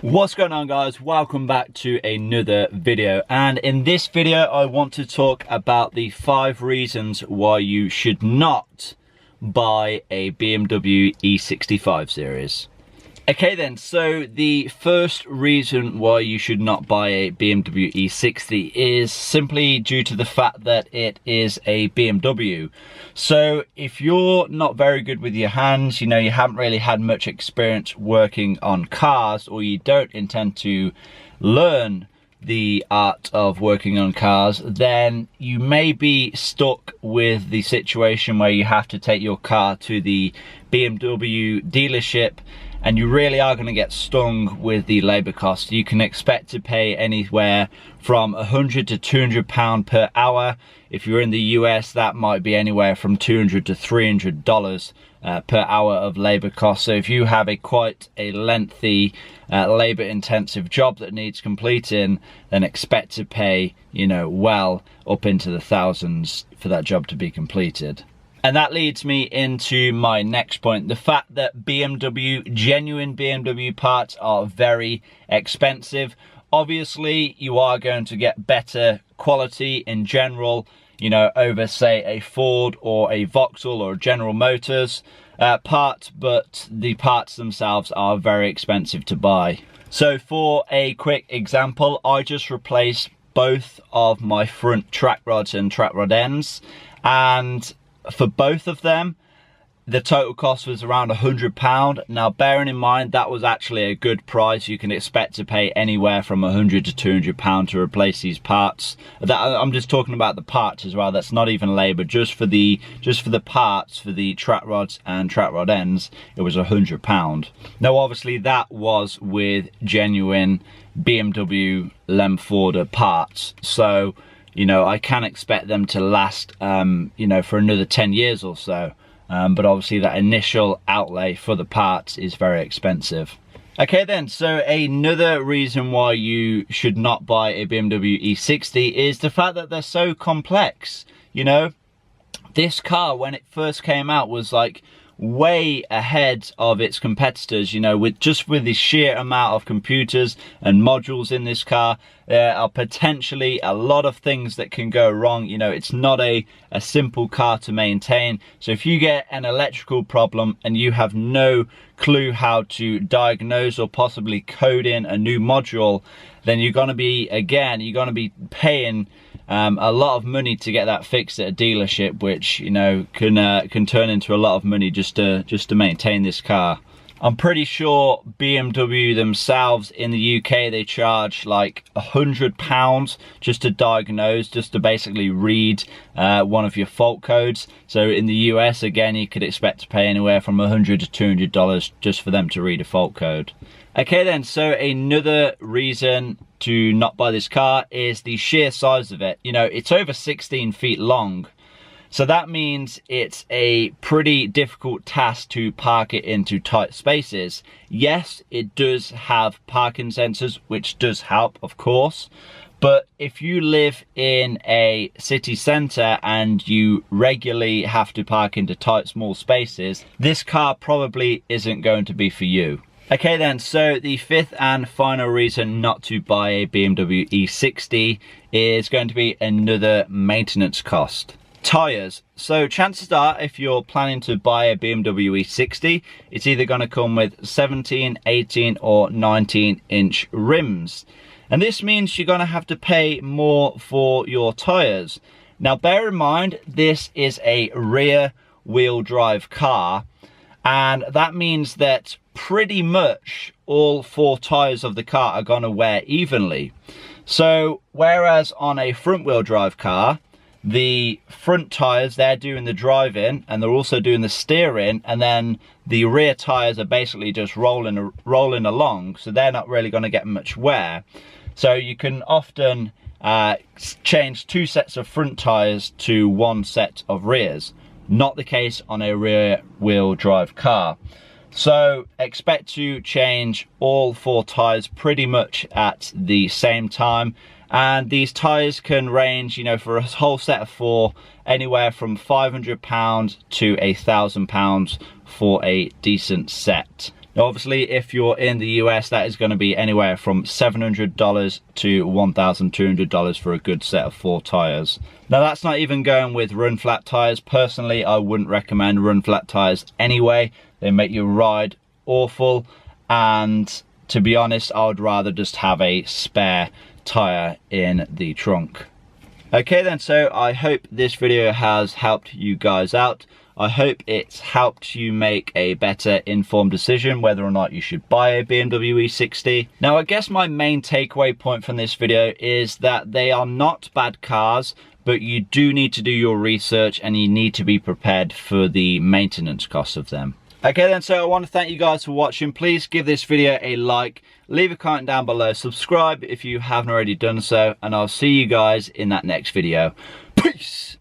What's going on, guys? Welcome back to another video, and in this video I want to talk about the 5 reasons why you should not buy a BMW E65 series. Okay then, so the first reason why you should not buy a BMW E60 is simply due to the fact that it is a BMW. So if you're not very good with your hands, you haven't really had much experience working on cars, or you don't intend to learn the art of working on cars, then you may be stuck with the situation where you have to take your car to the BMW dealership, and you really are going to get stung with the labour costs. You can expect to pay anywhere from £100 to £200 per hour. If you're in the US, that might be anywhere from $200 to $300 per hour of labour costs. So if you have quite a lengthy labour intensive job that needs completing, then expect to pay, well up into the thousands for that job to be completed. And that leads me into my next point, the fact that genuine BMW parts are very expensive. Obviously, you are going to get better quality in general, over say a Ford or a Vauxhall or a General Motors part, but the parts themselves are very expensive to buy. So for a quick example, I just replaced both of my front track rods and track rod ends, and for both of them, the total cost was around £100. Now, bearing in mind that was actually a good price. You can expect to pay anywhere from £100 to £200 to replace these parts. I'm just talking about the parts as well. That's not even labour. Just for the parts for the track rods and track rod ends, it was £100. Now, obviously, that was with genuine BMW Lemforder parts. So, I can expect them to last, for another 10 years or so. But obviously that initial outlay for the parts is very expensive. Okay then, so another reason why you should not buy a BMW E60 is the fact that they're so complex. This car, when it first came out, was like way ahead of its competitors, with the sheer amount of computers and modules in this car. There are potentially a lot of things that can go wrong. It's not a simple car to maintain. So if you get an electrical problem and you have no clue how to diagnose or possibly code in a new module, then you're going to be paying a lot of money to get that fixed at a dealership, which can turn into a lot of money just to maintain this car. I'm pretty sure BMW themselves in the UK, they charge like £100 just to diagnose, just to basically read one of your fault codes. So in the US, again, you could expect to pay anywhere from $100 to $200 just for them to read a fault code. Okay then, so another reason to not buy this car is the sheer size of it. It's over 16 feet long. So that means it's a pretty difficult task to park it into tight spaces. Yes, it does have parking sensors, which does help, of course. But if you live in a city centre and you regularly have to park into tight, small spaces, this car probably isn't going to be for you. Okay then, so the 5th and final reason not to buy a BMW E60 is going to be another maintenance cost. Tyres. So chances are, if you're planning to buy a BMW E60, it's either going to come with 17, 18 or 19 inch rims. And this means you're going to have to pay more for your tyres. Now bear in mind, this is a rear wheel drive car, and that means that pretty much all 4 tyres of the car are going to wear evenly. So whereas on a front wheel drive car, the front tyres, they're doing the driving and they're also doing the steering, and then the rear tyres are basically just rolling along, so they're not really going to get much wear. So you can often change 2 sets of front tyres to 1 set of rears. Not the case on a rear wheel drive car. So expect to change all 4 tyres pretty much at the same time. And these tyres can range, for a whole set of 4, anywhere from £500 to £1,000 for a decent set. Now, obviously, if you're in the US, that is going to be anywhere from $700 to $1,200 for a good set of 4 tires. Now, that's not even going with run flat tires. Personally, I wouldn't recommend run flat tires anyway. They make your ride awful, and to be honest, I would rather just have a spare tire in the trunk. Okay then, so I hope this video has helped you guys out. I hope it's helped you make a better informed decision whether or not you should buy a BMW E60. Now, I guess my main takeaway point from this video is that they are not bad cars, but you do need to do your research and you need to be prepared for the maintenance costs of them. Okay then, so I want to thank you guys for watching. Please give this video a like, leave a comment down below, subscribe if you haven't already done so, and I'll see you guys in that next video. Peace!